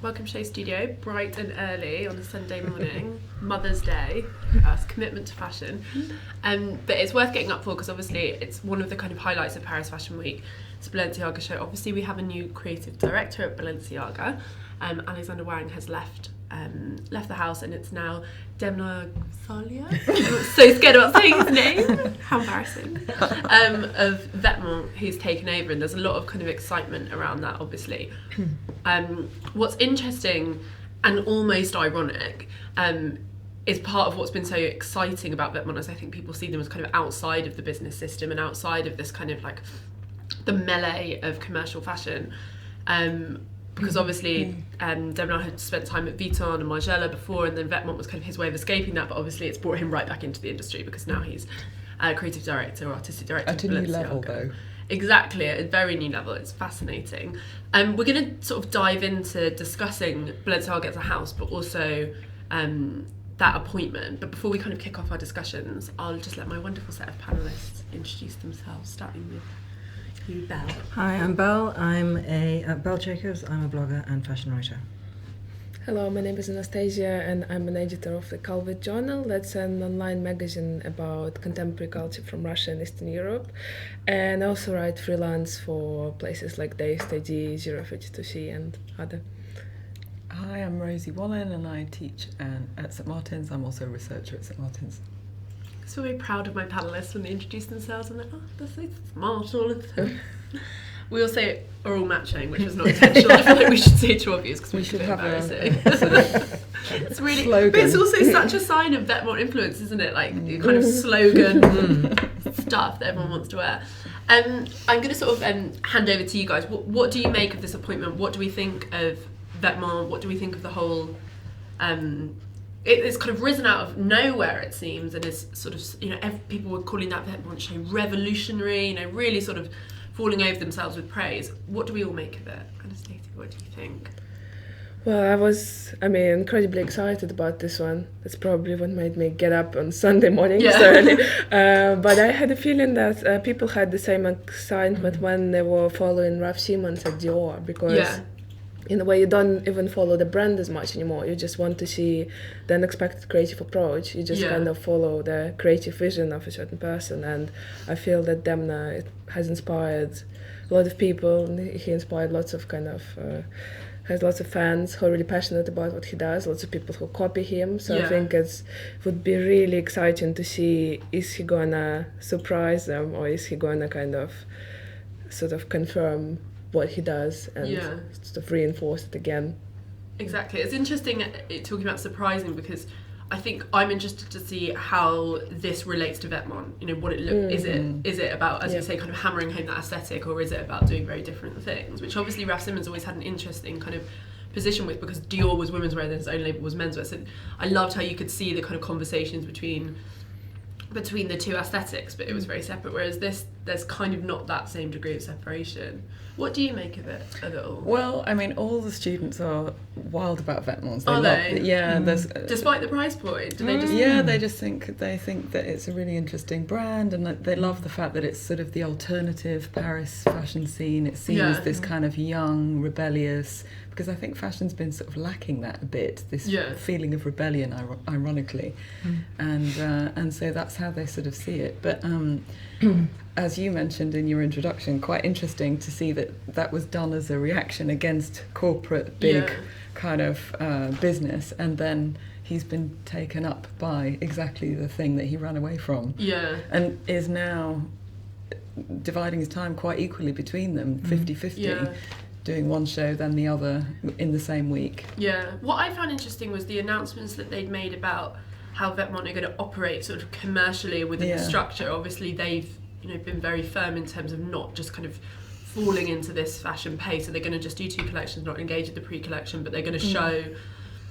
Welcome SHOWstudio, bright and early on a Sunday morning, Mother's Day, commitment to fashion. But it's worth getting up for because obviously it's one of the kind of highlights of Paris Fashion Week. It's a Balenciaga show. Obviously we have a new creative director at Balenciaga. Alexander Wang has left the house and it's now Demna Gvasalia. I'm so scared about saying his name. How embarrassing. Of Vetements, who's taken over, and there's a lot of kind of excitement around that, obviously. What's interesting and almost ironic is part of what's been so exciting about Vetements is I think people see them as kind of outside of the business system and outside of this kind of like the melee of commercial fashion. Because obviously Demna had spent time at Vuitton and Margiela before, and then Vetements was kind of his way of escaping that, but obviously it's brought him right back into the industry because now he's creative director or artistic director at a new level though. Exactly, at a very new level. It's fascinating. We're going to sort of dive into discussing Balenciaga as a house, but also that appointment. But before we kind of kick off our discussions, I'll just let my wonderful set of panellists introduce themselves, starting with you, Belle. Hi, I'm Belle. I'm at Belle Jacobs. I'm a blogger and fashion writer. Hello, my name is Anastasiia and I'm an editor of the Calvet Journal. That's an online magazine about contemporary culture from Russia and Eastern Europe. And I also write freelance for places like Dazed ID, 032C and other. Hi, I'm Rosie Wallin and I teach at St Martin's. I'm also a researcher at St Martin's. So very proud of my panellists when they introduce themselves and they're they're so smart, all of them. We also are all matching, which is not intentional. I feel like we should say it too obvious because we should have embarrassing. It's really slogan. But it's also such a sign of Vetements influence, isn't it? Like the kind of slogan stuff that everyone wants to wear. I'm going to sort of hand over to you guys. What do you make of this appointment? What do we think of Vetements? What do we think of the whole? It's kind of risen out of nowhere, it seems, and is sort of, people were calling that Vetements show revolutionary, really sort of falling over themselves with praise. What do we all make of it? Anastasiia, what do you think? Well, I was incredibly excited about this one. That's probably what made me get up on Sunday morning so early. But I had a feeling that people had the same excitement when they were following Raf Simons at Dior, because in a way you don't even follow the brand as much anymore. You just want to see the unexpected creative approach. You just kind of follow the creative vision of a certain person. And I feel that Demna has inspired a lot of people. He inspired lots of has lots of fans who are really passionate about what he does, lots of people who copy him. So I think it would be really exciting to see, is he gonna surprise them or is he gonna kind of sort of confirm what he does and sort of reinforce it again. Exactly. It's interesting talking about surprising because I think I'm interested to see how this relates to Vetements. What it is it about, as you say, kind of hammering home that aesthetic, or is it about doing very different things? Which obviously Raf Simons always had an interesting kind of position with, because Dior was women's wear, then his own label was menswear. So I loved how you could see the kind of conversations between the two aesthetics, but it was very separate. Whereas there's kind of not that same degree of separation. What do you make of it all? Well, all the students are wild about Vetements. Are they? Despite the price point, do they just? Yeah, they think that it's a really interesting brand, and they love the fact that it's sort of the alternative Paris fashion scene. It's seen as this kind of young, rebellious. Because I think fashion's been sort of lacking that a bit, this feeling of rebellion, ironically, and so that's how they sort of see it. But as you mentioned in your introduction, quite interesting to see that was done as a reaction against corporate big kind of business, and then he's been taken up by exactly the thing that he ran away from, and is now dividing his time quite equally between them, 50-50. Doing one show then the other in the same week. Yeah. What I found interesting was the announcements that they'd made about how Vetements are going to operate sort of commercially within the structure. Obviously they've been very firm in terms of not just kind of falling into this fashion pace. So they're going to just do 2 collections, not engage with the pre-collection, but they're going to show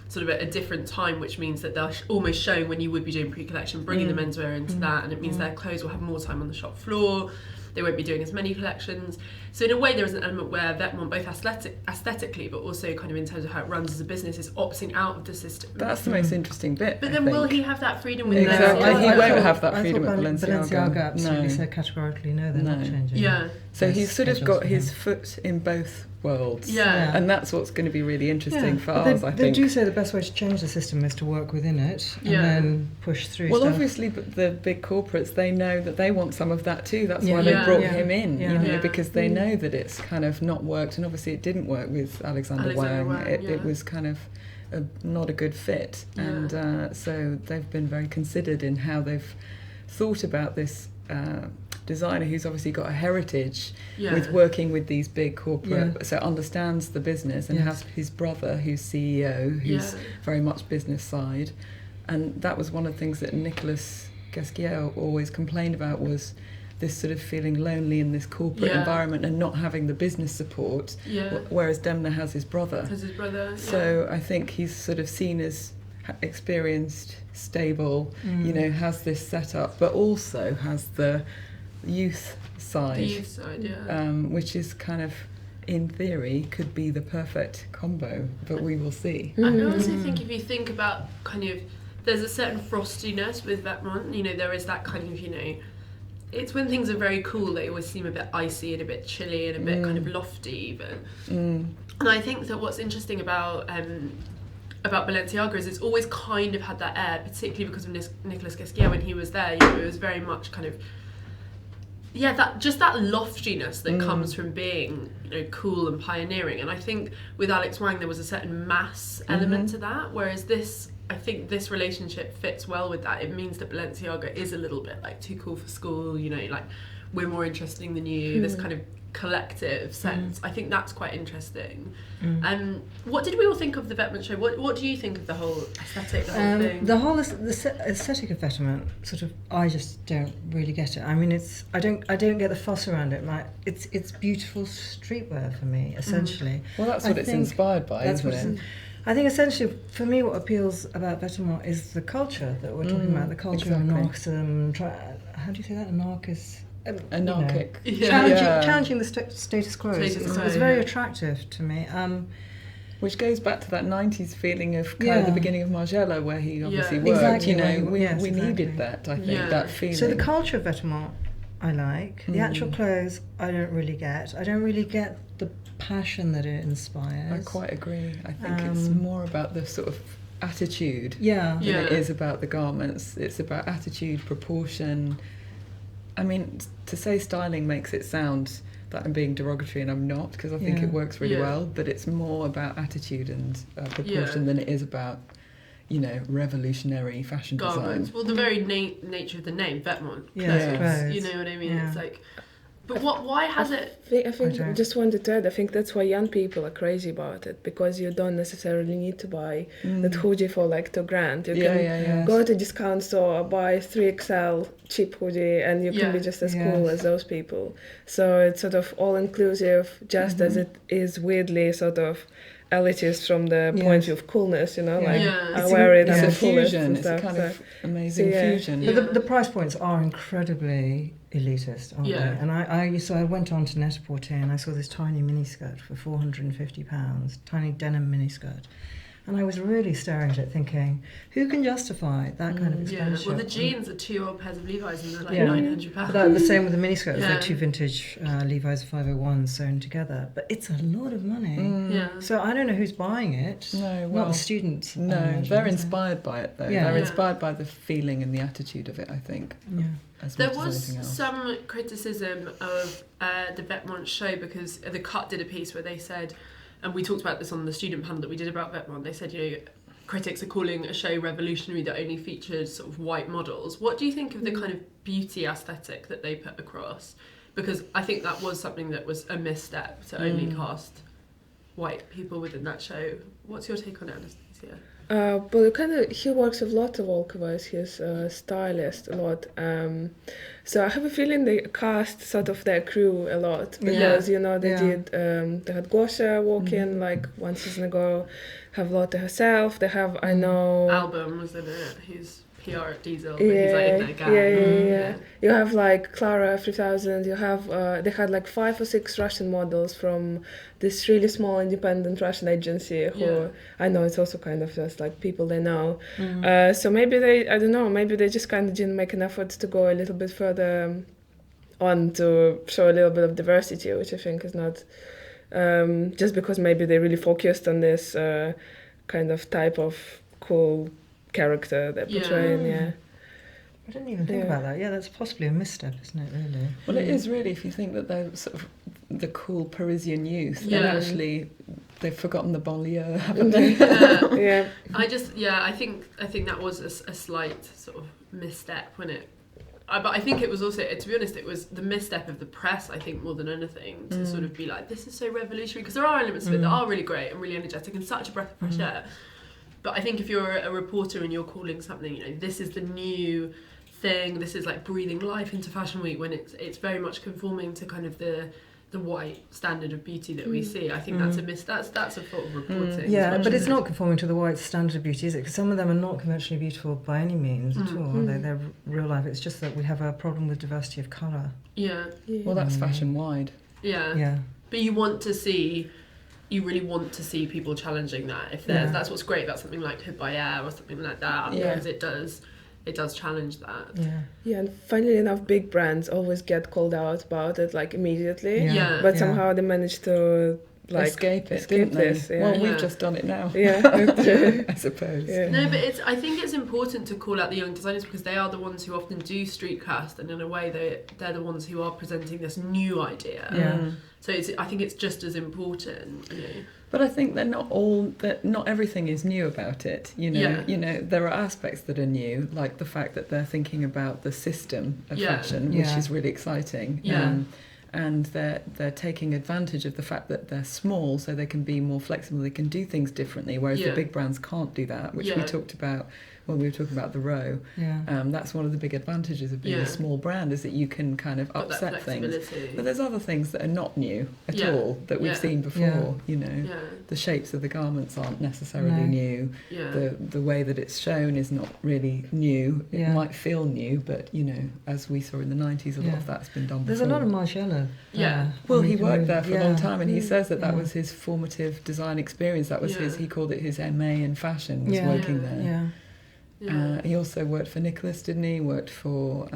sort of at a different time, which means that they're almost showing when you would be doing pre-collection, bringing the menswear into that, and it means their clothes will have more time on the shop floor. They won't be doing as many collections. So in a way there is an element where Vetements, both aesthetically but also kind of in terms of how it runs as a business, is opting out of the system. That's the most interesting bit. But then will he have that freedom with Balenciaga? He won't have that freedom with Balenciaga absolutely said categorically no, they're not changing. Yeah. So there's he's sort of schedules got for his him. foot in both worlds. Yeah. And that's what's going to be really interesting for but us, I they think. do say the best way to change the system is to work within it and Yeah. then push through Well, stuff. obviously, but the big corporates, they know that they want some of that too. That's Yeah. why they Yeah. brought Yeah. him in, Yeah. you know, Yeah. because they know that it's kind of not worked. And obviously, it didn't work with Alexander Wang. Wang, It yeah. was kind of not a good fit. Yeah. And so they've been very considered in how they've thought about this designer who's obviously got a heritage with working with these big corporate, so understands the business and has his brother who's CEO, who's very much business side. And that was one of the things that Nicolas Ghesquière always complained about, was this sort of feeling lonely in this corporate environment and not having the business support, whereas Demna has his brother. So I think he's sort of seen as experienced, stable, you know, has this setup, but also has the youth side, which is kind of, in theory, could be the perfect combo, but we will see. I also think if you think about kind of, there's a certain frostiness with Vetements, you know, there is that kind of, you know, it's when things are very cool, they always seem a bit icy and a bit chilly and a bit kind of lofty even. And I think that what's interesting about Balenciaga is it's always kind of had that air, particularly because of Nicolas Ghesquière when he was there, you know, it was very much kind of, that loftiness that comes from being, you know, cool and pioneering. And I think with Alex Wang there was a certain mass element to that, whereas I think this relationship fits well with that. It means that Balenciaga is a little bit like too cool for school, you know, like we're more interesting than you, this kind of collective sense. I think that's quite interesting. What did we all think of the Vetements show? What do you think of the whole aesthetic, the whole thing? The whole aesthetic of Vetements, sort of, I just don't really get it. I mean, I don't get the fuss around it. It's beautiful streetwear for me, essentially. Well, that's what it's inspired by, isn't it? I think essentially, for me, what appeals about Vetements is the culture that we're talking about, the culture of anarchism. How do you say that? Anarchic. You know, challenging the status quo. It's very attractive to me. Which goes back to that 90s feeling of kind of the beginning of Margiela, where he obviously worked. Exactly, you know, we exactly. needed that, I think, that feeling. So the culture of Vetements, I like. The actual clothes, I don't really get. I don't really get the passion that it inspires. I quite agree. I think it's more about the sort of attitude than it is about the garments. It's about attitude, proportion. I mean, to say styling makes it sound that I'm being derogatory, and I'm not, because I think it works really well, but it's more about attitude and proportion than it is about, you know, revolutionary fashion garments. design. Well, the very nature of the name, Vetements. Clothes. You know what I mean? It's like, but why has it? I think I just wanted to add, I think that's why young people are crazy about it, because you don't necessarily need to buy that hoodie for like $2,000. You can go to a discount store, buy 3XL cheap hoodie, and you can be just as cool as those people. So it's sort of all inclusive, just as it is weirdly sort of elitist from the point of view of coolness, you know, like I wear it, I'm It's the a coolest fusion. and It's a stuff. kind of amazing fusion. But the price points are incredibly elitist, aren't they? And I went on to Net-a-Porter and I saw this tiny miniskirt for £450, tiny denim miniskirt. And I was really staring at it thinking, who can justify that kind of expenditure? Well, the jeans are 2 old pairs of Levi's and they're like £900. But the same with the miniskirts. They're 2 vintage Levi's 501s sewn together. But it's a lot of money. So I don't know who's buying it. No, not the students. No, they're inspired by it though. Yeah. They're inspired by the feeling and the attitude of it, I think. Yeah. There was some criticism of the Vetements show, because The Cut did a piece where they said, and we talked about this on the student panel that we did about Vetements, they said, you know, critics are calling a show revolutionary that only features sort of white models. What do you think of the kind of beauty aesthetic that they put across? Because I think that was something that was a misstep, to only cast white people within that show. What's your take on it, Anastasiia? Well, he works with lots of Volkovas. He's a stylist a lot. So I have a feeling they cast sort of their crew a lot, because you know they had Gosha walk in like 1 season ago, have Lotte herself. They have Album was in it. He's PR at Diesel, but he's like in that gang. You have like Clara 3000. You have they had like 5 or 6 Russian models from this really small independent Russian agency who I know it's also kind of just like people they know. So maybe they, I don't know, maybe they just kind of didn't make an effort to go a little bit further on to show a little bit of diversity, which I think is not just because maybe they really focused on this kind of type of cool character they're portraying. Yeah. I didn't even think about that. Yeah, that's possibly a misstep, isn't it, really? Well, it is really, if you think that they're sort of the cool Parisian youth, then actually they've forgotten the banlieue, haven't they? Yeah. I think that was a slight sort of misstep when it. But I think it was also, to be honest, it was the misstep of the press, I think, more than anything, to sort of be like, this is so revolutionary, because there are elements of it that are really great and really energetic and such a breath of fresh air. But I think if you're a reporter and you're calling something, you know, this is the new thing, this is like breathing life into Fashion Week, when it's very much conforming to kind of the white standard of beauty that we see. I think that's a fault of reporting. Yeah, but it's not conforming to the white standard of beauty, is it? Because some of them are not conventionally beautiful by any means at all. They're real life. It's just that we have a problem with diversity of colour. Yeah. Well, that's fashion wide. Yeah. But you really want to see people challenging that. If that's what's great about something like Hood by Air or something like that, because it does challenge that. Yeah, and funnily enough, big brands always get called out about it like immediately. But somehow they manage to like escape this. Well, we've just done it now. I suppose. No, but I think it's important to call out the young designers, because they are the ones who often do streetcast, and in a way they're the ones who are presenting this new idea. So I think it's just as important, you know. But I think not everything is new about it. You know, there are aspects that are new, like the fact that they're thinking about the system of fashion, which is really exciting. And they're taking advantage of the fact that they're small, so they can be more flexible. They can do things differently, whereas the big brands can't do that, which we talked about when we were talking about the Row. That's one of the big advantages of being a small brand, is that you can kind of upset things. But there's other things that are not new at all that we've seen before. You know, the shapes of the garments aren't necessarily new. The way that it's shown is not really new. It might feel new, but you know, as we saw in the 90s, a lot of that's been done before. There's a lot of Margiela. Well, he worked there for a long time, and he says that was his formative design experience. That was he called it his MA in fashion, was working there. He also worked for Nicholas, didn't he? Worked for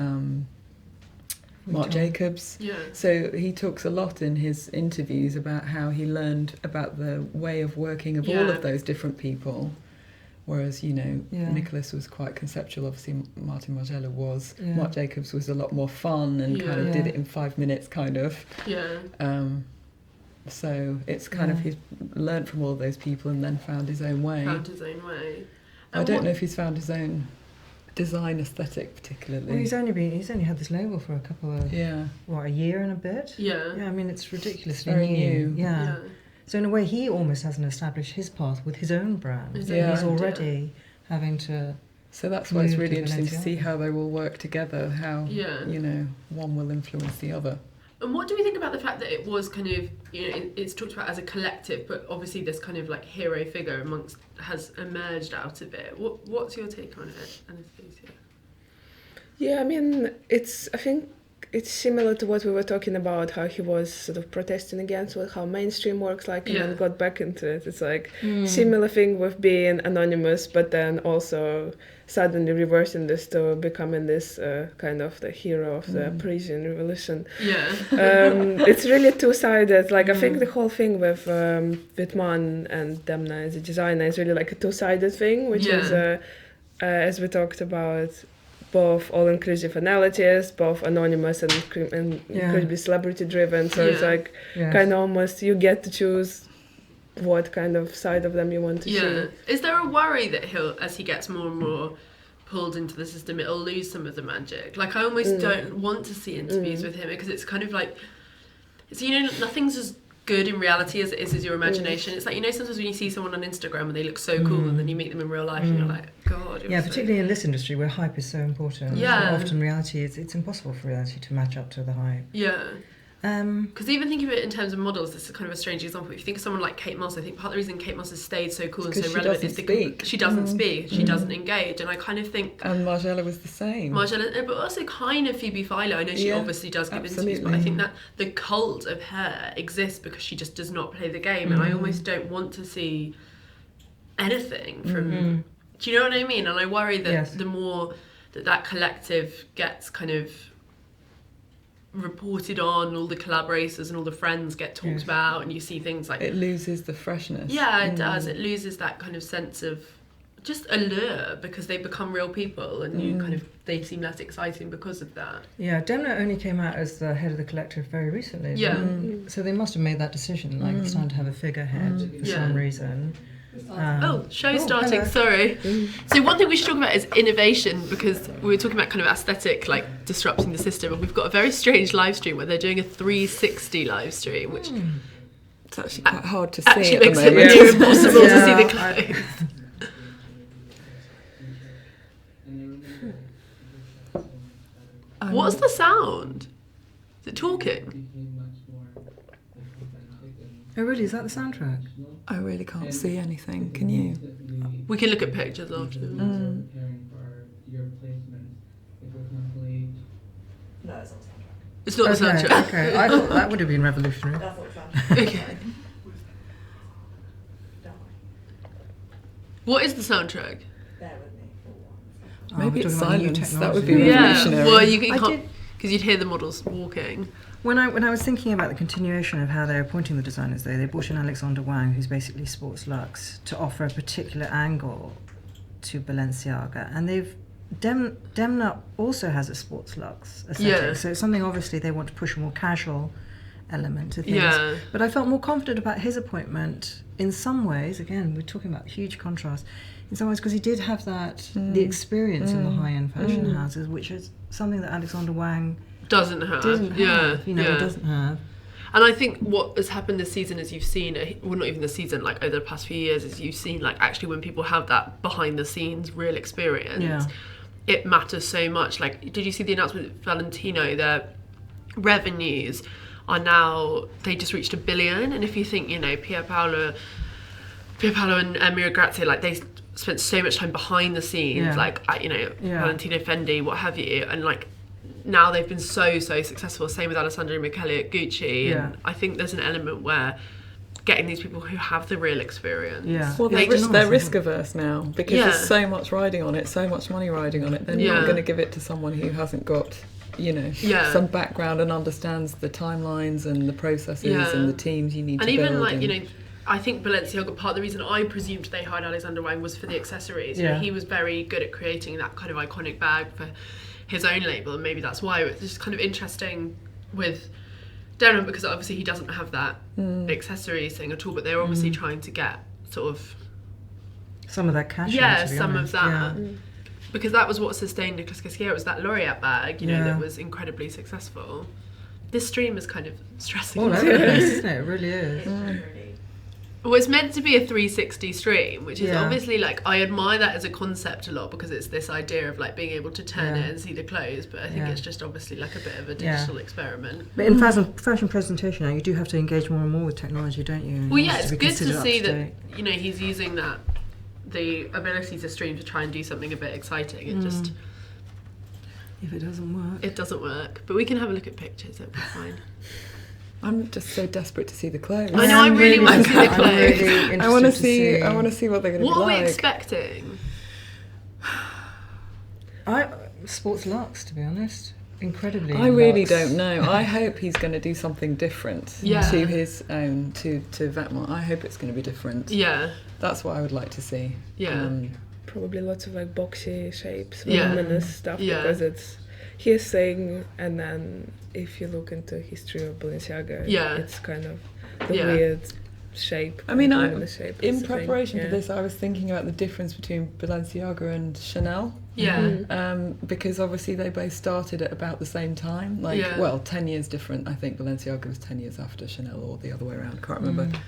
Marc Jacobs. So he talks a lot in his interviews about how he learned about the way of working of all of those different people. Whereas, you know, Nicholas was quite conceptual, obviously Martin Margiela was. Marc Jacobs was a lot more fun and kind of did it in 5 minutes, kind of. So it's kind of, he's learned from all of those people and then found his own way. I don't know if he's found his own design aesthetic particularly. Well, he's only had this label for a couple of a year and a bit. I mean, it's ridiculously very new. So in a way, he almost hasn't established his path with his own brand. He's already having to. So that's why it's really interesting to see how they will work together. How you know, one will influence the other. And what do we think about the fact that it was kind of, you know, it's talked about as a collective, but obviously this kind of like hero figure has emerged out of it. What's your take on it, Anastasiia? Yeah, I mean, I think it's similar to what we were talking about, how he was sort of protesting against how mainstream works, like, and then got back into it. It's like similar thing with being anonymous, but then also suddenly reversing this to becoming this kind of the hero of the Parisian Revolution. It's really two-sided. Like, I think the whole thing with Wittmann and Demna as a designer is really like a two-sided thing, which is, as we talked about, both all-inclusive analysis, both anonymous and incredibly celebrity-driven. So it's like kind of almost you get to choose what kind of side of them you want to see. Is there a worry that as he gets more and more pulled into the system, it'll lose some of the magic? Like, I almost don't want to see interviews with him, because it's kind of like, you know, nothing's as good in reality as it is your imagination. It's like, you know, sometimes when you see someone on Instagram and they look so cool, and then you meet them in real life and you're like, God. Particularly in this industry where hype is so important. Often reality, it's impossible for reality to match up to the hype. Because even thinking of it in terms of models, this is kind of a strange example. If you think of someone like Kate Moss, I think part of the reason Kate Moss has stayed so cool and so relevant is because she doesn't speak, she doesn't engage, and I kind of think. And Margiela was the same. But also kind of Phoebe Philo. I know she obviously does give interviews, but I think that the cult of her exists because she just does not play the game, and I almost don't want to see anything from. Do you know what I mean? And I worry that the more that collective gets kind of reported on, all the collaborators and all the friends get talked about, and you see things like... It loses the freshness. Yeah, it does. It loses that kind of sense of just allure, because they become real people, and you kind of, they seem less exciting because of that. Yeah, Demna only came out as the head of the collective very recently. Yeah. So they must have made that decision, like it's time to have a figurehead for some reason. Show starting, hello. sorry. So one thing we should talk about is innovation, because we were talking about kind of aesthetic, like disrupting the system, and we've got a very strange live stream where they're doing a 360 live stream, which It's actually quite hard to see actually at the makes it moment. near impossible to see the clothes. What's the sound? Is it talking? Oh really, is that the soundtrack? I really can't see anything. Can you? We can look at pictures after. No, it's not It's the soundtrack. not the soundtrack. Okay, I thought that would have been revolutionary. That's not the soundtrack. Okay. Don't worry. What is the soundtrack? Bear with me for once. Maybe we're it's talking about new silence. That would be technology. revolutionary. Well, you I can't, did- because you'd hear the models walking. When I was thinking about the continuation of how they're appointing the designers, they brought in Alexander Wang, who's basically Sports Luxe, to offer a particular angle to Balenciaga, and Demna also has a Sports Luxe aesthetic, Yeah. so it's something obviously they want to push a more casual element to things. Yeah. But I felt more confident about his appointment in some ways. Again, we're talking about huge contrast. In some ways, because he did have that the experience in the high-end fashion houses, which is something that Alexander Wang Doesn't have. didn't have. Yeah. He doesn't have. And I think what has happened this season is you've seen, well, not even this season, like over the past few years, is you've seen like actually when people have that behind the scenes real experience, it matters so much. Like, did you see the announcement of Valentino? Their revenues are now, they just reached $1 billion. And if you think, you know, Pier Paolo and Mira Grazia, like they spent so much time behind the scenes, like, you know, Valentino, Fendi, what have you, and like, now they've been so successful. Same with Alessandro Michele at Gucci, and I think there's an element where getting these people who have the real experience. Well, they're risk averse now because Yeah. there's so much riding on it, so much money riding on it. They're not going to give it to someone who hasn't got, you know, some background and understands the timelines and the processes and the teams you need to build. And even like, you know, I think Balenciaga, part of the reason I presumed they hired Alexander Wang was for the accessories. You know, he was very good at creating that kind of iconic bag for his own label, and maybe that's why it's just kind of interesting with Demna, because obviously he doesn't have that accessories thing at all, but they're obviously trying to get sort of some of that cash. some of that, because that was what sustained Nicolas Casquier. It was that Laureate bag, you know, that was incredibly successful. This stream is kind of stressing. All over the place, isn't it? It really is. Well, it's meant to be a 360 stream, which is obviously like, I admire that as a concept a lot, because it's this idea of like being able to turn it and see the clothes, but I think it's just obviously like a bit of a digital experiment. But in fashion presentation now, you do have to engage more and more with technology, don't you? Well, yeah, it's good to see that, you know, he's using that, the ability to stream to try and do something a bit exciting. It just... If it doesn't work. It doesn't work, but we can have a look at pictures, it'll be fine. I'm just so desperate to see the clothes. I know, I really want to see the clothes. Really I want to see. I want to see what they're going to be like. What are we expecting? Sports Luxe, to be honest. Incredibly. I really luxe. don't know. I hope he's going to do something different to his own, to Vetements. I hope it's going to be different. Yeah. That's what I would like to see. Yeah. Probably lots of like boxy shapes, Yeah. luminous stuff, because it's his thing, and then if you look into history of Balenciaga, it's kind of the weird shape. I mean, shape in preparation for this, I was thinking about the difference between Balenciaga and Chanel. Because obviously they both started at about the same time. Like, well, 10 years different. I think Balenciaga was 10 years after Chanel, or the other way around. Can't remember.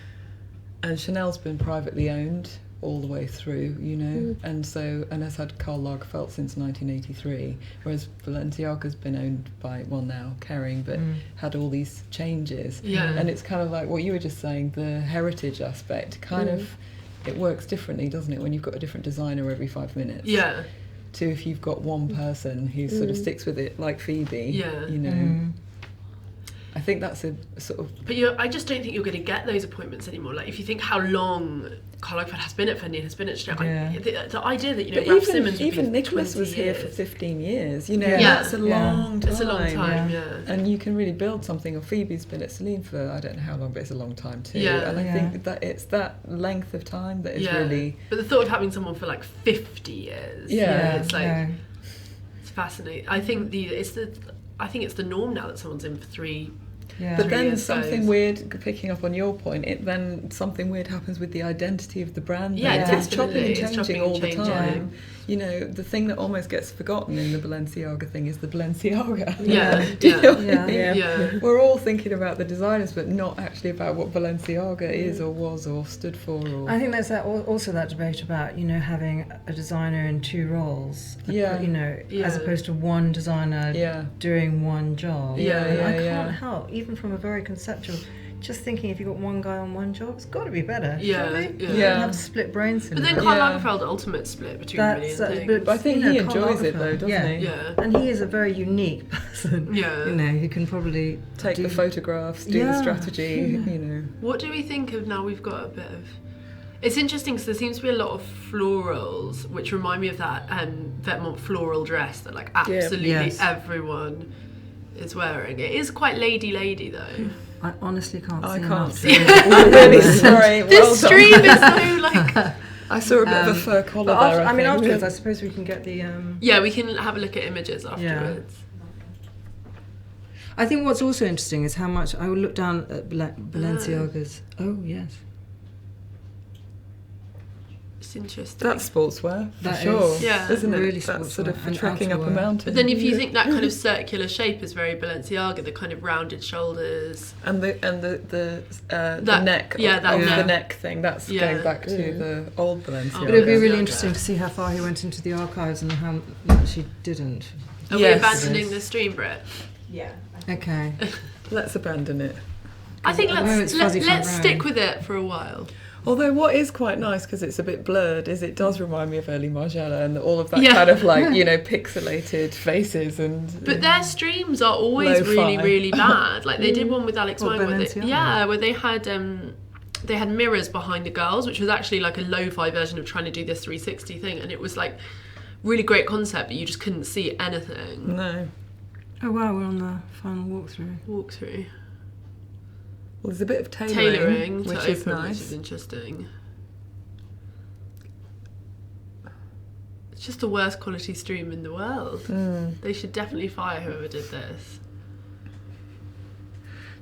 And Chanel's been privately owned all the way through, you know, and has had Karl Lagerfeld since 1983, whereas Balenciaga's been owned by, well, now Kering, but had all these changes. And it's kind of like what you were just saying, the heritage aspect kind of, it works differently, doesn't it, when you've got a different designer every 5 minutes to if you've got one person who sort of sticks with it, like Phoebe, you know. I think that's a sort of... But I just don't think you're going to get those appointments anymore. Like, if you think how long Karl Lagerfeld has been at Fendi and has been at Chanel, the idea that, but Ralph Simmons would even be Nicholas was here years. for 15 years, that's a long time. It's a long time, And you can really build something. Or Phoebe's been at Celine for, I don't know how long, but it's a long time too. Yeah. And I think that it's that length of time that is really... But the thought of having someone for like 50 years, it's like, it's fascinating. I think it's the norm now that someone's in for 3 But then something weird, picking up on your point, then something weird happens with the identity of the brand. It's chopping and changing all the time. The thing that almost gets forgotten in the Balenciaga thing is the Balenciaga. We're all thinking about the designers, but not actually about what Balenciaga is or was or stood for. I think there's also that debate about, having a designer in 2 roles, as opposed to one designer doing one job. I can't help, even from a very conceptual, just thinking if you've got one guy on one job, it's got to be better. You don't have to split brains. But then Karl Lagerfeld ultimate split between really things. But I think he enjoys it though, doesn't he? Yeah. And he is a very unique person. He can probably take the photographs, do the strategy. What do we think of now? We've got a bit of... It's interesting because there seems to be a lot of florals, which remind me of that Vetements floral dress that like absolutely everyone is wearing. It is quite lady though. I honestly can't see. I can't see it. I'm really sorry. This stream is so like... I saw a bit of a fur collar there. Afterwards, I suppose we can get the... Yeah, we can have a look at images afterwards. I think what's also interesting is how much... I will look down at Balenciaga's... Oh, yes. It's interesting. That's sportswear, for that sure. Yeah. Isn't it? Really That's sort of and trekking up a mountain. But then if you think that kind of circular shape is very Balenciaga, the kind of rounded shoulders... And the neck, the neck thing, that's going back to the old Balenciaga. But it would be really interesting to see how far he went into the archives and how much he didn't. Are we abandoning the stream, Brett? Yeah. Okay. Let's abandon it. I think let's stick with it for a while. Although what is quite nice, because it's a bit blurred, is it does remind me of early Margiela and all of that kind of like, pixelated faces and... But their streams are always really, really bad. Like they did one with Alex Wine where they had mirrors behind the girls, which was actually like a lo-fi version of trying to do this 360 thing, and it was like really great concept, but you just couldn't see anything. No. Oh wow, we're on the final walkthrough. Well, there's a bit of tailoring which is nice. Which is interesting. It's just the worst quality stream in the world. They should definitely fire whoever did this.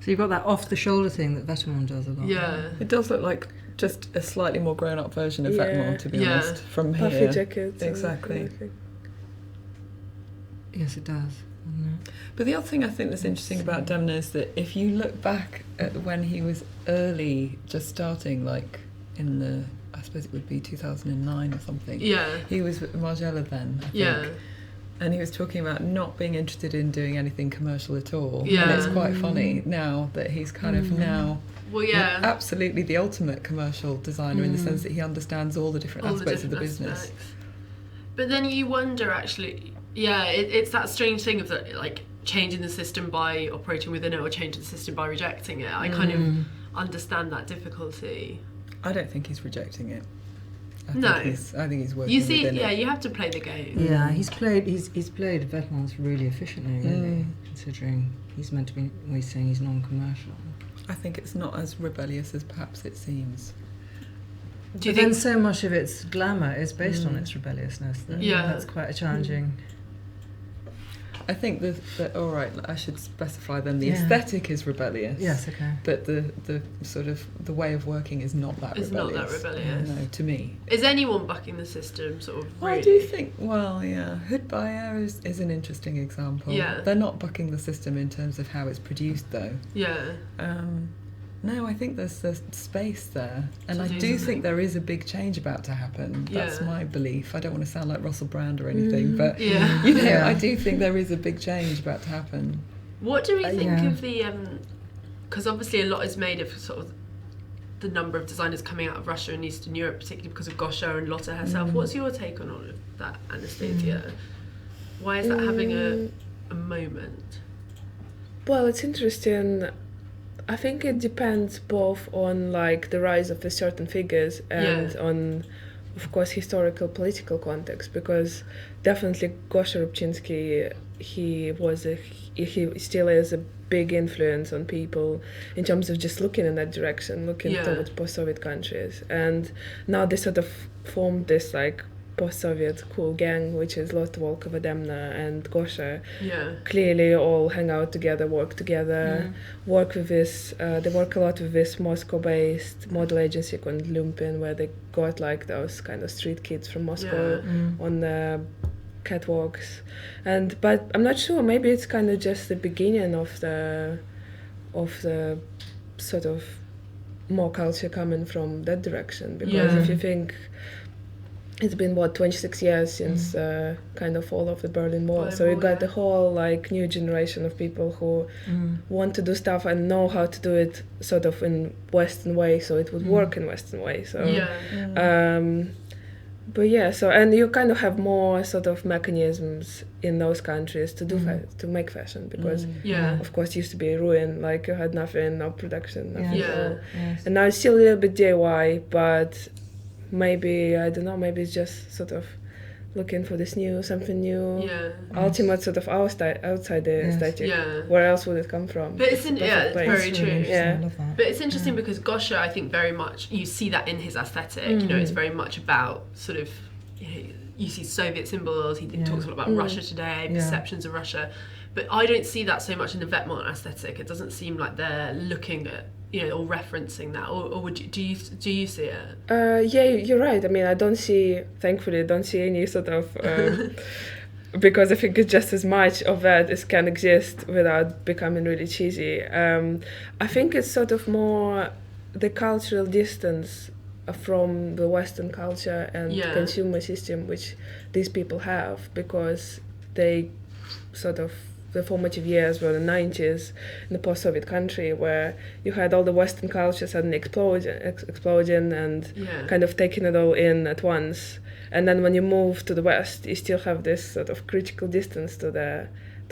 So you've got that off-the-shoulder thing that Vetements does a lot. Yeah. It does look like just a slightly more grown-up version of Vetements, to be honest, from Puffy here. jackets. Exactly. Yes, it does. But the other thing I think that's interesting about Demna is that if you look back at when he was early, just starting, like in the, I suppose it would be 2009 or something. Yeah. He was with Margiela then, I think. Yeah. And he was talking about not being interested in doing anything commercial at all. Yeah. And it's quite funny now that he's kind of now... Well, yeah. Absolutely the ultimate commercial designer in the sense that he understands all the different aspects of the business. But then you wonder, actually... Yeah, it's that strange thing of that, like changing the system by operating within it or changing the system by rejecting it. I kind of understand that difficulty. I don't think he's rejecting it. I think he's working. You see, within it. You have to play the game. Yeah, he's played Vetements really efficiently, really, considering he's meant to be. We're saying he's non-commercial. I think it's not as rebellious as perhaps it seems. Do you but think then so much of its glamour is based on its rebelliousness? That's quite a challenging. I think that all right, I should specify then the aesthetic is rebellious. Yes, okay. But the sort of the way of working is not that rebellious. It's not that rebellious. No, to me. Is anyone bucking the system sort of really? I do think, well, yeah, Hood Bayer is an interesting example. Yeah. They're not bucking the system in terms of how it's produced though. Yeah. No, I think there's space there. And I do think there is a big change about to happen. That's my belief. I don't want to sound like Russell Brand or anything, but I do think there is a big change about to happen. What do we think of the... Because obviously a lot is made of sort of the number of designers coming out of Russia and Eastern Europe, particularly because of Gosha and Lotte herself. What's your take on all of that, Anastasiia? Why is that having a moment? Well, it's interesting. I think it depends both on like the rise of the certain figures and on, of course, historical political context, because definitely Gosha Rubchinsky, he still is a big influence on people in terms of just looking in that direction, looking towards post-Soviet countries. And now they sort of formed this like post-Soviet cool gang, which is Lot Volkova, Demna and Gosha. Clearly all hang out together, work together, work with this, they work a lot with this Moscow-based model agency called Lumpin, where they got like those kind of street kids from Moscow on the catwalks. But I'm not sure, maybe it's kind of just the beginning of the sort of more culture coming from that direction, because if you think it's been 26 years since kind of fall of the Berlin Wall, so you got the whole like new generation of people who want to do stuff and know how to do it sort of in Western way, so it would work in Western way. So so and you kind of have more sort of mechanisms in those countries to do to make fashion, because of course it used to be a ruin, like you had nothing, no production, nothing at all. And now it's still a little bit DIY, but maybe, I don't know, maybe it's just sort of looking for this something new, ultimate sort of outsider aesthetic. Where else would it come from? But it's very true. I love that. But it's interesting because Gosha, I think very much, you see that in his aesthetic, you know, it's very much about sort of, you see Soviet symbols, he talks a lot about Russia today, perceptions of Russia, but I don't see that so much in the Vetements aesthetic. It doesn't seem like they're looking at, or referencing that, or would do you see it? Yeah, you're right. I mean, thankfully, I don't see any sort of, because I think it's just as much of that as can exist without becoming really cheesy. I think it's sort of more the cultural distance from the Western culture and consumer system which these people have, because they sort of, the formative years were the 90s in the post-Soviet country, where you had all the Western culture suddenly exploding and kind of taking it all in at once. And then when you move to the West, you still have this sort of critical distance to the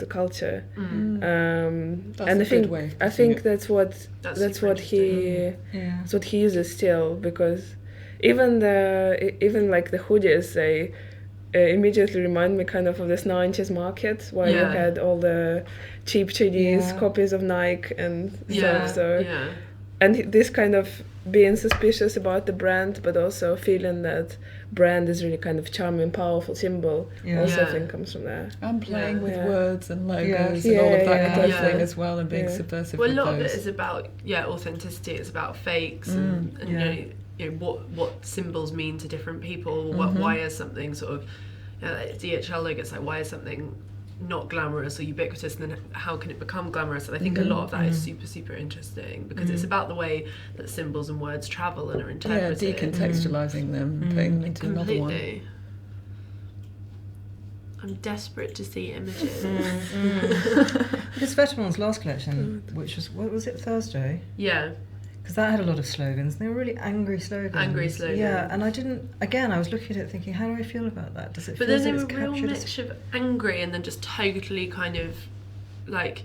culture. And I think that's what he uses still, because even like the hoodies, they immediately remind me kind of this 90s market where you had all the cheap Chinese copies of Nike and stuff. So and this kind of being suspicious about the brand, but also feeling that brand is really kind of charming, powerful symbol. Also, I think comes from there. And playing with words and logos and all of that kind of thing as well, and being subversive. Well, a with lot those. of it is about authenticity. It's about fakes and what symbols mean to different people. Why is something sort of like DHL logo? It's like, why is something not glamorous or ubiquitous, and then how can it become glamorous? And I think a lot of that is super interesting, because it's about the way that symbols and words travel and are interpreted. Decontextualizing them, putting them into another one. I'm desperate to see images. Because Vetements' last collection, which was, what was it, Thursday? Yeah. Because that had a lot of slogans. They were really angry slogans. Yeah, and I was looking at it thinking, how do I feel about that? Does it feel as if it's captured? But then they were a real mixture of angry and then just totally kind of like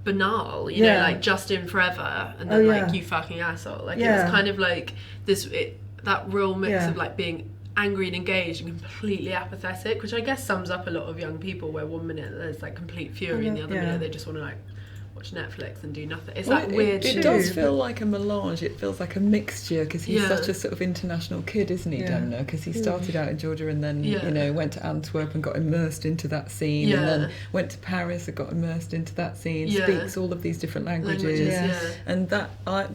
banal, you know, like Justin Forever and then like you fucking asshole. Like it was kind of like that real mix of like being angry and engaged and completely apathetic, which I guess sums up a lot of young people, where 1 minute there's like complete fury and the other minute they just want to like watch Netflix and do nothing. It's that weird. It does feel like a melange. It feels like a mixture, because he's such a sort of international kid, isn't he, Demna? Because he started out in Georgia and then went to Antwerp and got immersed into that scene, and then went to Paris and got immersed into that scene. Speaks all of these different languages, and that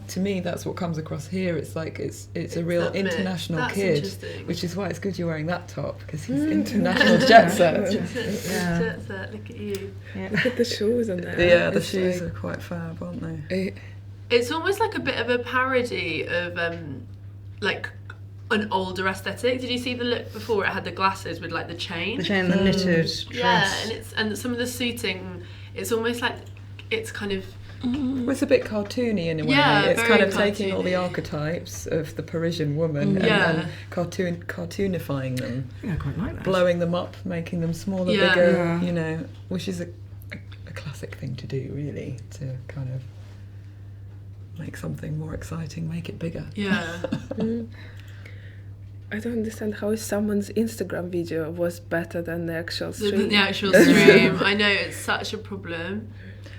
to me that's what comes across here. It's like it's a real international kid, which is why it's good you're wearing that top, because he's international jet set. Jet set. Look at you. Look at the shoes on there. Yeah, the shoes are quite fab, aren't they? It's almost like a bit of a parody of like an older aesthetic. Did you see the look before? It had the glasses with like the chain. The chain, the knitted dress. Yeah, and some of the suiting, it's almost like it's kind of. Well, it's a bit cartoony in a way. It's kind of taking all the archetypes of the Parisian woman and then cartoonifying them. I think I quite like that. Blowing them up, making them smaller, bigger, you know, which is a classic thing to do, really, to kind of make something more exciting, make it bigger. Yeah. I don't understand how someone's Instagram video was better than the actual stream. The actual stream. I know, it's such a problem.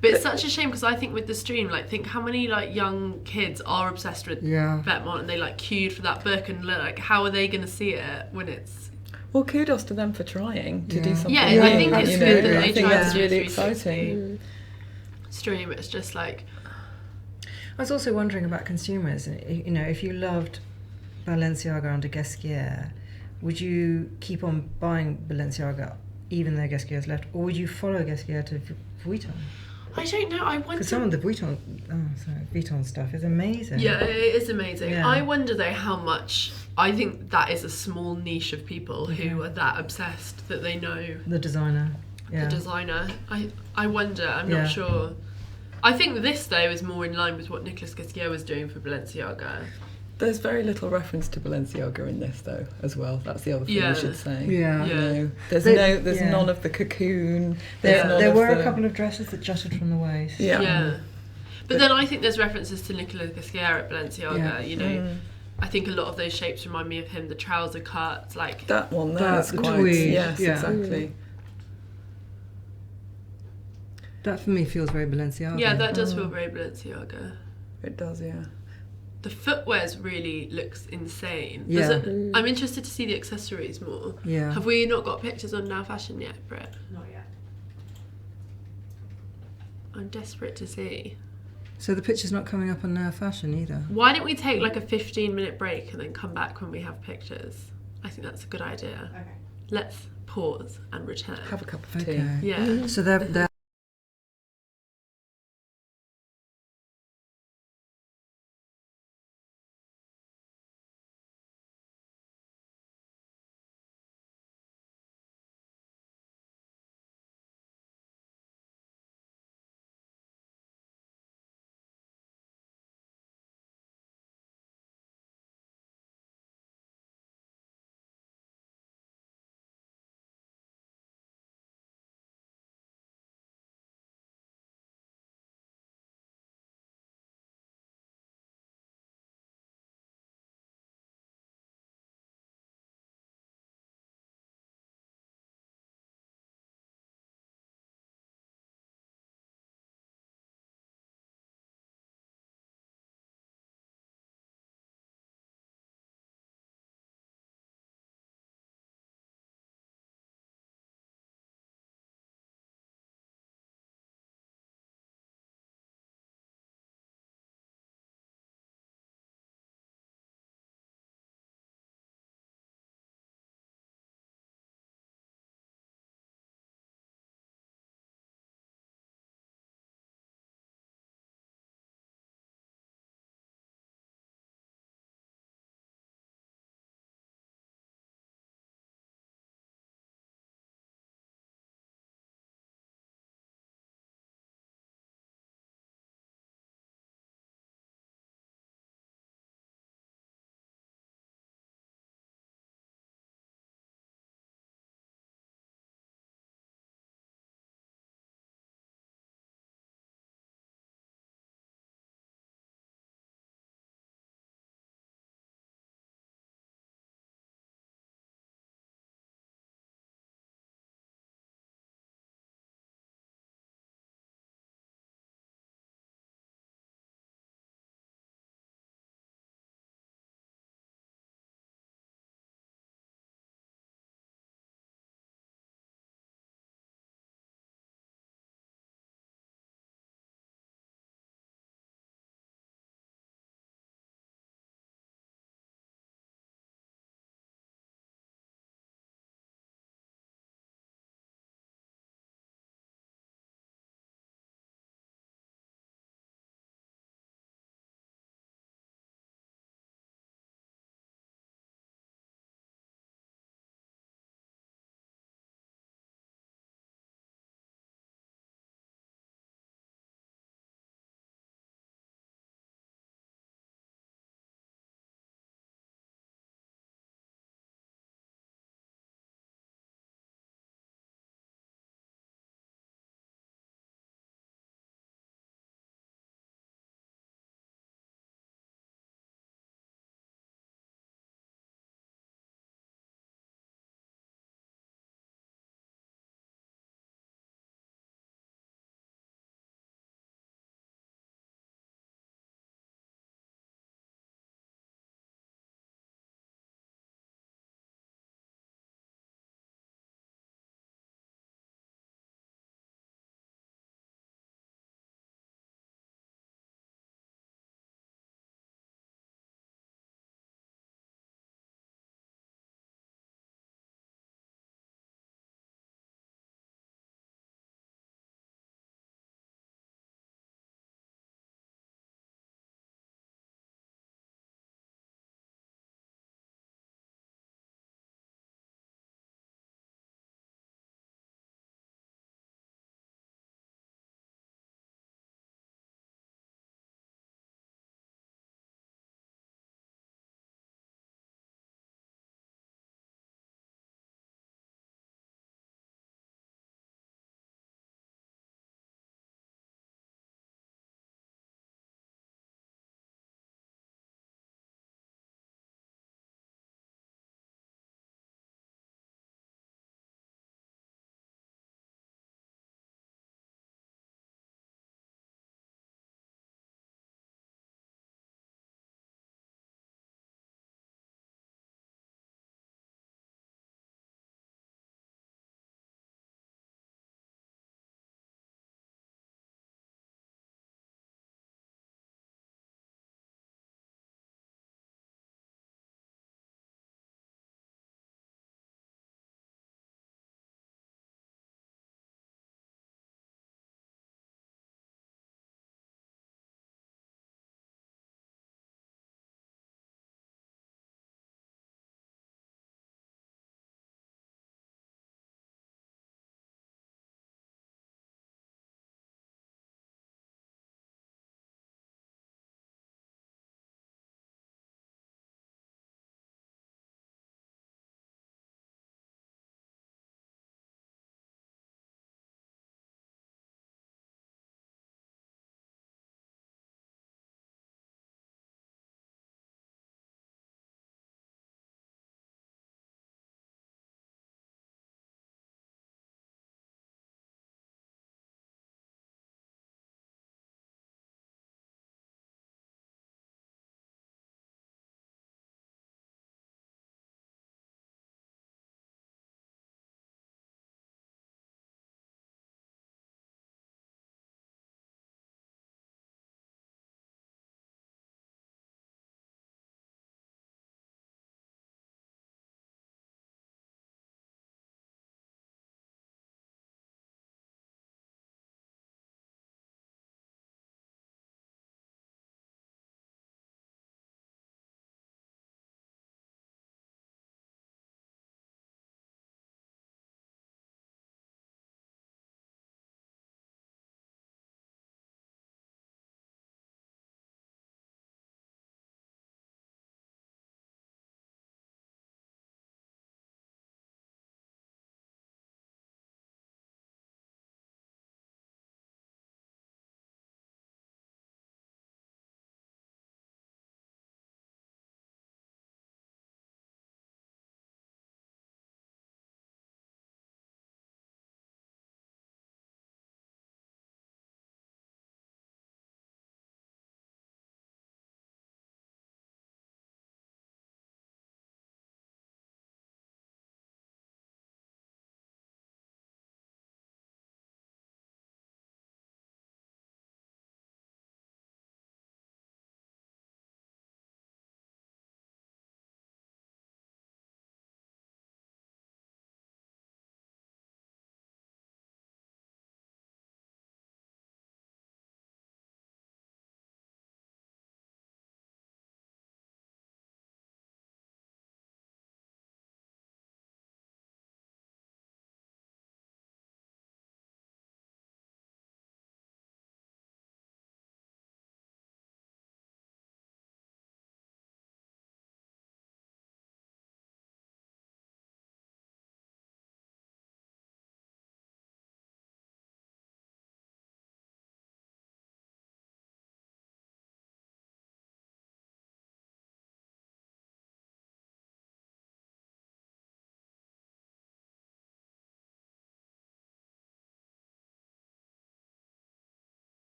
But it's such a shame because I think with the stream, like, think how many like young kids are obsessed with Vetements and they like queued for that book, and like, how are they going to see it when it's... Well, kudos to them for trying to do something. Yeah, new, I think it's good that I they think tried that's to do really a 360 exciting. stream. It's just like... I was also wondering about consumers. You know, if you loved Balenciaga under Guesquière, would you keep on buying Balenciaga even though Guesquière's left, or would you follow Guesquière to Vuitton? I don't know. I wonder... Because some of the Vuitton stuff is amazing. Yeah, it is amazing. Yeah. I wonder though how much... I think that is a small niche of people who are that obsessed that they know the designer. Yeah. the designer. I wonder. I'm not sure. I think this though is more in line with what Nicolas Guesquière was doing for Balenciaga. There's very little reference to Balenciaga in this, though, as well. That's the other thing we should say. Yeah. You know, there's They- none of the cocoon. There were a couple of dresses that jutted from the waist. Yeah. But then I think there's references to Nicolas Guesquière at Balenciaga. Yeah. You know, I think a lot of those shapes remind me of him. The trouser cuts, like That one there is the quite... tweed, Yes, yeah. exactly. That for me feels very Balenciaga. yeah, that does feel very Balenciaga. It does, yeah. The footwear's really looks insane. Yeah. I'm interested to see the accessories more. Yeah. Have we not got pictures on Now Fashion yet, Britt? Not yet. I'm desperate to see. So the picture's not coming up on Now Fashion either. Why don't we take like a 15-minute break and then come back when we have pictures? I think that's a good idea. Okay. Let's pause and return. Have a cup of tea. Okay. Yeah. So they're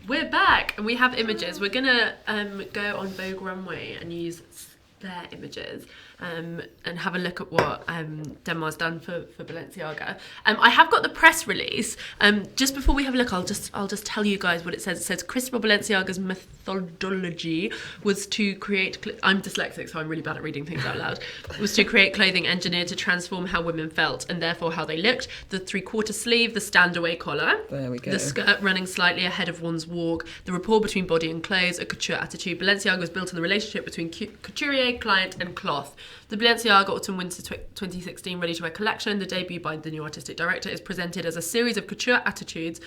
We're back and we have images. We're gonna go on Vogue Runway and use their images and have a look at what Denmar's done for Balenciaga. I have got the press release. Just before we have a look, I'll just tell you guys what it says. It says Christopher Balenciaga's methodology was to create. I'm dyslexic, so I'm really bad at reading things out loud. Was to create clothing engineered to transform how women felt and therefore how they looked. The 3/4 sleeve, the stand-away collar, there we go. The skirt running slightly ahead of one's walk, the rapport between body and clothes, a couture attitude. Balenciaga was built on the relationship between couturier, client, and cloth. The Balenciaga Autumn Winter 2016 ready-to-wear collection, the debut by the new artistic director, is presented as a series of couture attitudes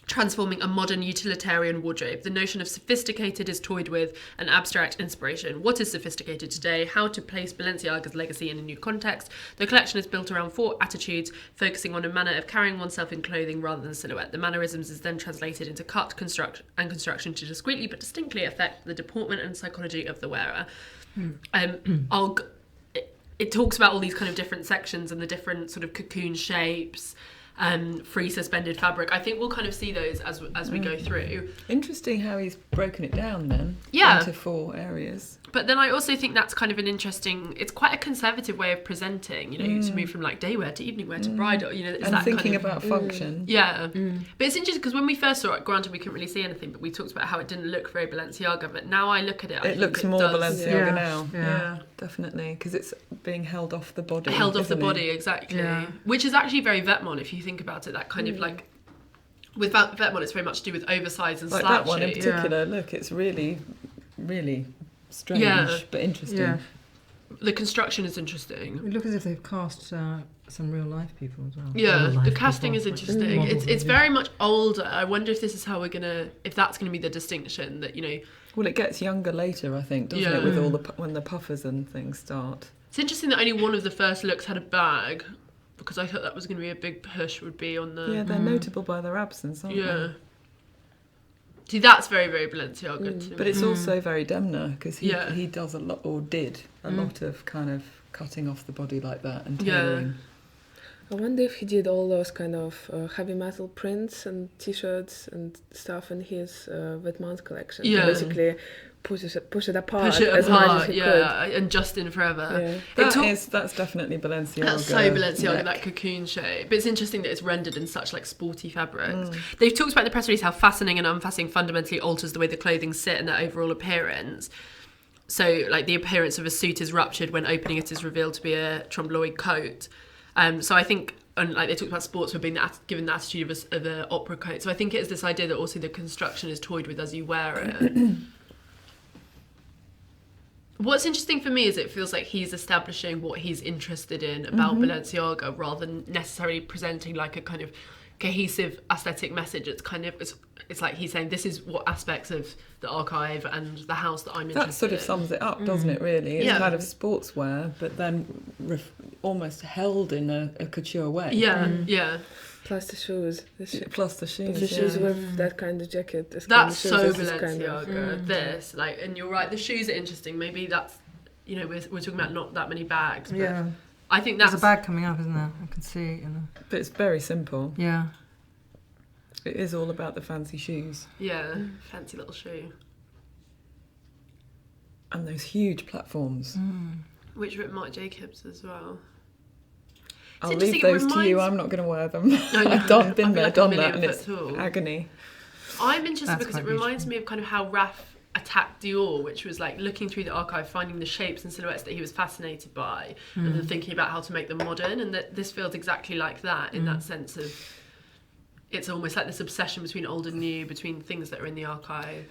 transforming a modern utilitarian wardrobe. The notion of sophisticated is toyed with, an abstract inspiration. What is sophisticated today? How to place Balenciaga's legacy in a new context. The collection is built around 4 attitudes, focusing on a manner of carrying oneself in clothing rather than silhouette. The mannerisms is then translated into cut, construction to discreetly but distinctly affect the deportment and psychology of the wearer. It talks about all these kind of different sections and the different sort of cocoon shapes, free suspended fabric. I think we'll kind of see those as we go through. Interesting how he's broken it down then into 4 areas. But then I also think that's kind of an interesting, it's quite a conservative way of presenting, you know, to move from like day wear to evening wear to bridal, you know. It's and that thinking kind of, about function. Yeah. But it's interesting because when we first saw it, granted we couldn't really see anything, but we talked about how it didn't look very Balenciaga, but now I look at it, It looks more Balenciaga now. Yeah. Definitely, because it's being held off the body. Held off the isn't body, it? exactly. Yeah. Which is actually very Vetements if you think about it, that kind of like, with Vetements it's very much to do with oversize and Like slouchy. that one in particular, look, it's really, really strange, but interesting. Yeah. The construction is interesting. It looks as if they've cast some real life people as well. Yeah, Real-life the casting people. is interesting. It's very much older. I wonder if this is how if that's gonna be the distinction that, you know. Well, it gets younger later, I think, doesn't it? With all when the puffers and things start. It's interesting that only one of the first looks had a bag, because I thought that was going to be a big push. Would be on the. Yeah, they're notable by their absence, aren't they? See, that's very, very Balenciaga to me. But it's also very Demna, because he does a lot, or did a lot of kind of cutting off the body like that and tailoring. I wonder if he did all those kind of heavy metal prints and t-shirts and stuff in his Vetements collection. Yeah. Basically push it apart as much as he could. And Justin Forever. Yeah. That's definitely Balenciaga. That's so Balenciaga, that cocoon shape. But it's interesting that it's rendered in such like sporty fabrics. They've talked about in the press release how fastening and unfastening fundamentally alters the way the clothing sit and their overall appearance. So like the appearance of a suit is ruptured when opening it is revealed to be a trombloi coat. So I think, and like they talked about sports for being given the attitude of an opera coat. So I think it is this idea that also the construction is toyed with as you wear it. What's interesting for me is it feels like he's establishing what he's interested in about Balenciaga rather than necessarily presenting like a kind of cohesive aesthetic message. It's kind of, it's like he's saying this is what aspects of the archive and the house that I'm interested in. That sort of sums it up, doesn't it, really? It's kind of sportswear, but then almost held in a couture way. Yeah. Plus the shoes. Plus the shoes. The shoes with that kind of jacket. That's so Balenciaga. This, like, and you're right, the shoes are interesting. Maybe that's, you know, we're talking about not that many bags. But I think that's... There's a bag coming up, isn't there? I can see it. But it's very simple. Yeah. It is all about the fancy shoes. Yeah, fancy little shoe. And those huge platforms. Which were at Marc Jacobs as well. I'll leave those to you. I'm not going to wear them. I've been there, done that, and it's agony. I'm interested because it reminds me of kind of how Raf attacked Dior, which was like looking through the archive, finding the shapes and silhouettes that he was fascinated by, and then thinking about how to make them modern. And that this feels exactly like that in that sense of it's almost like this obsession between old and new, between things that are in the archive.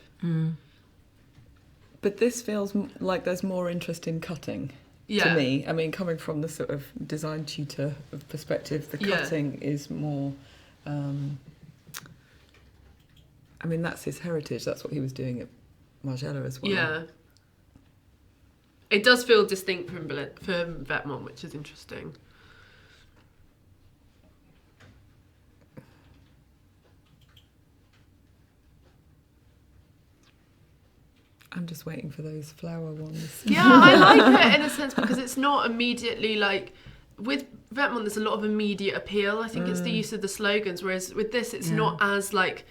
But this feels like there's more interest in cutting. To me, I mean, coming from the sort of design tutor perspective, the cutting is more. I mean, that's his heritage. That's what he was doing at Margiela as well. Yeah. It does feel distinct from Vetements, which is interesting. I'm just waiting for those flower ones. Yeah, I like it in a sense because it's not immediately like... With Vetements, there's a lot of immediate appeal. I think it's the use of the slogans, whereas with this, it's not as like...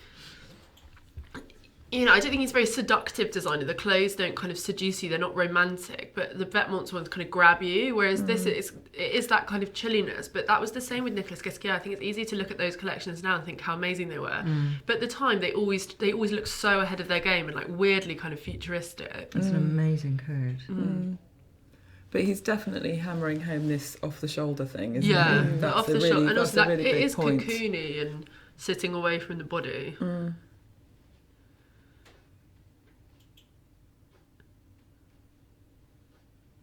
you know, I don't think he's a very seductive designer. The clothes don't kind of seduce you. They're not romantic, but the Vetements ones kind of grab you. Whereas this is that kind of chilliness. But that was the same with Nicolas Ghesquière. I think it's easy to look at those collections now and think how amazing they were. But at the time, they always looked so ahead of their game and like weirdly kind of futuristic. It's an amazing coat. But he's definitely hammering home this off-the-shoulder thing, isn't he? That's off a the really, shoulder, and that's also a really that it big is point. cocoony and sitting away from the body. Oh,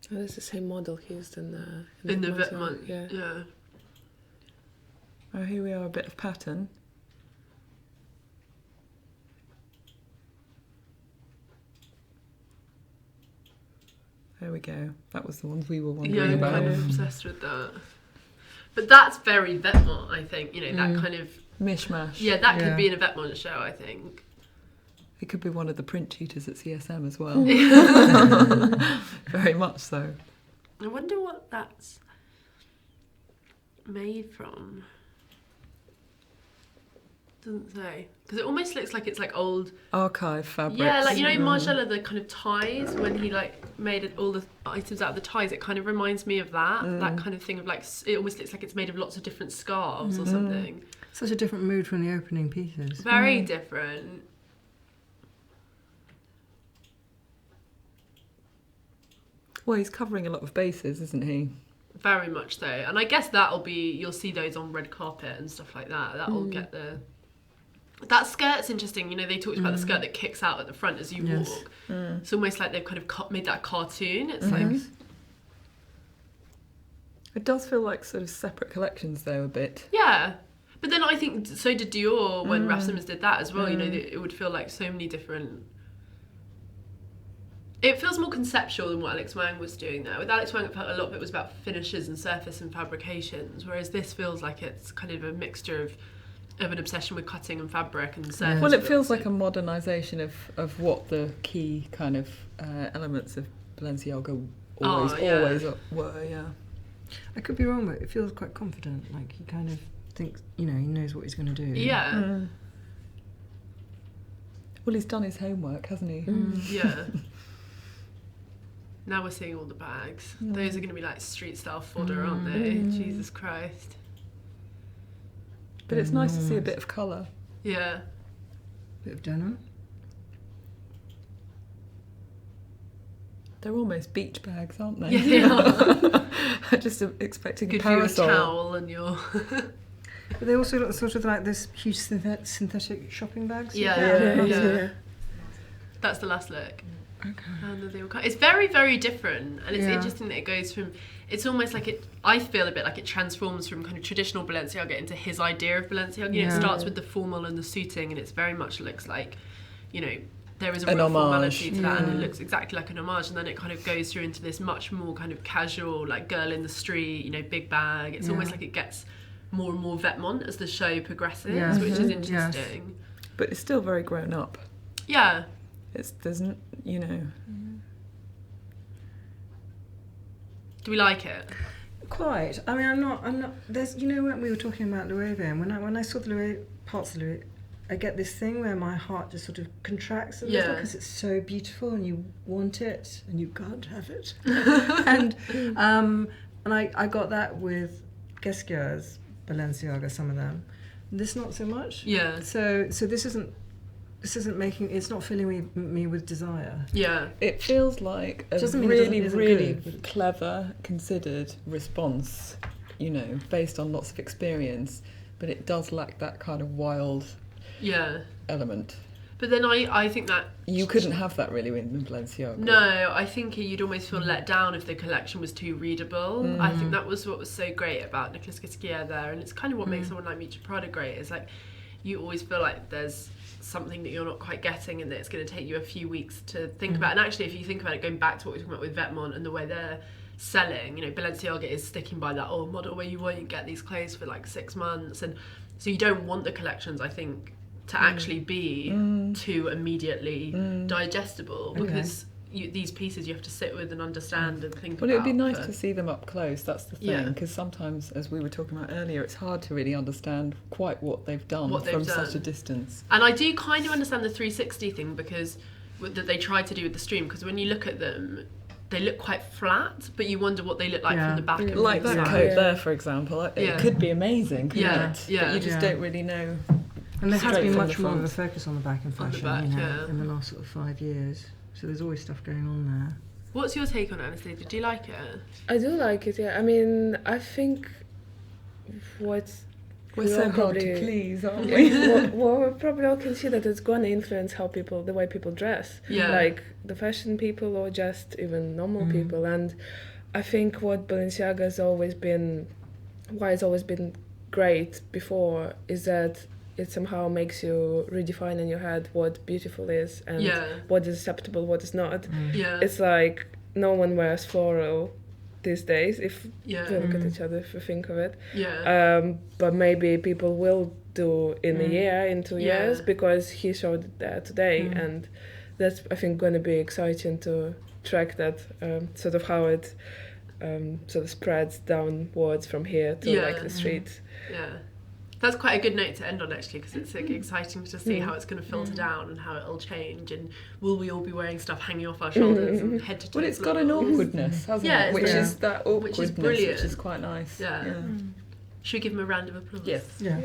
that's the same model he used in the Vetements, yeah. Oh, here we are, a bit of pattern. There we go. That was the ones we were wondering Yeah, I'm about. kind of obsessed with that. But that's very Vetements, I think. You know, that kind of Mishmash. yeah, that could be in a Vetements show, I think. It could be one of the print tutors at CSM as well. Very much so. I wonder what that's made from. Doesn't say. Because it almost looks like it's like old Archive fabrics. yeah, like you know Margiela, the kind of ties when he like made all the items out of the ties, it kind of reminds me of that kind of thing of like it almost looks like it's made of lots of different scarves or something. Such a different mood from the opening pieces. Very different. Well, he's covering a lot of bases, isn't he? Very much so. And I guess you'll see those on red carpet and stuff like that. That'll get that skirt's interesting. You know, they talked about the skirt that kicks out at the front as you walk. It's almost like they've kind of made that cartoon. It's like... It does feel like sort of separate collections, though, a bit. Yeah. But then I think so did Dior when Raf Simons did that as well. You know, it would feel like so many different... It feels more conceptual than what Alex Wang was doing there. With Alex Wang, it felt a lot of it was about finishes and surface and fabrications, whereas this feels like it's kind of a mixture of an obsession with cutting and fabric and surface. Well, it feels like a modernisation of what the key kind of elements of Balenciaga always were, yeah. I could be wrong, but it feels quite confident. Like he kind of thinks, you know, he knows what he's going to do. Yeah. Well, he's done his homework, hasn't he? Yeah. Now we're seeing all the bags. Those are going to be like street style fodder, aren't they? Jesus Christ. But it's nice to see a bit of colour. Yeah. Bit of denim. They're almost beach bags, aren't they? Yeah, they are. I'm just expecting Good a parasol. for your towel and your... But they also look sort of like this huge synthetic shopping bags. Yeah. That's the last look. Okay. And then they all it's very, very different. And it's interesting that it goes from... It's almost like it... I feel a bit like it transforms from kind of traditional Balenciaga into his idea of Balenciaga. You know, it starts with the formal and the suiting, and it's very much looks like, you know, there is a real formality to that, and it looks exactly like an homage. And then it kind of goes through into this much more kind of casual, like girl in the street, you know, big bag. It's almost like it gets more and more Vetements as the show progresses, which is interesting. But it's still very grown up. Yeah. There's, you know... Do we like it? Quite. I mean, I'm not. There's, you know, when we were talking about Louis Vuitton, when I saw the Louis parts of Louis, I get this thing where my heart just sort of contracts a little because it's so beautiful and you want it and you can't have it. and I got that with Ghesquière's Balenciaga, some of them. This not so much. Yeah. So this isn't making, it's not filling me with desire. Yeah. It feels like a really clever, considered response, you know, based on lots of experience, but it does lack that kind of wild element. But then I think that... You couldn't have that really in Balenciaga. No, I think you'd almost feel let down if the collection was too readable. I think that was what was so great about Nicolas Ghesquière there, and it's kind of what makes someone like Miuccia Prada great, is like, you always feel like there's something that you're not quite getting and that it's going to take you a few weeks to think about. And actually, if you think about it, going back to what we were talking about with Vetements and the way they're selling, you know, Balenciaga is sticking by that old model where you won't get these clothes for like 6 months, and so you don't want the collections, I think, to actually be too immediately digestible, because these pieces you have to sit with and understand and think Well, about. it would be nice to see them up close, that's the Yeah. thing, because sometimes, as we were talking about earlier, it's hard to really understand quite what they've done from such a distance. And I do kind of understand the 360 thing because that they tried to do with the stream, because when you look at them, they look quite flat, but you wonder what they look like from the back. And Like from that the coat side. there, for example, it could be amazing, couldn't it? Yeah. But you just don't really know. And there has Straight been from much the more of a front. focus on the back in On the fashion, back, you know, yeah. in the last sort of 5 years. So there's always stuff going on there. What's your take on it, Anastasiia? Do you like it? I do like it, yeah. I mean, I think what's We're we so all hard to probably- please, aren't we? well, we probably all can see that it's going to influence the way people dress. Yeah. Like the fashion people or just even normal people. And I think what Balenciaga has always been, why it's always been great before, is that it somehow makes you redefine in your head what beautiful is and what is acceptable, what is not. Yeah. It's like no one wears floral these days, if we look at each other, if we think of it. Yeah. But maybe people will do in a year, in 2 years, because he showed it there today, and that's, I think, going to be exciting to track that, sort of how it sort of spreads downwards from here to like the streets. Yeah. That's quite a good note to end on, actually, because it's exciting to see how it's going to filter down and how it'll change, and will we all be wearing stuff hanging off our shoulders and head to toe. Well, it's got an awkwardness, hasn't it? Which is that awkwardness, which brilliant. is quite nice. Yeah. Should we give him a round of applause? Yes. Yeah.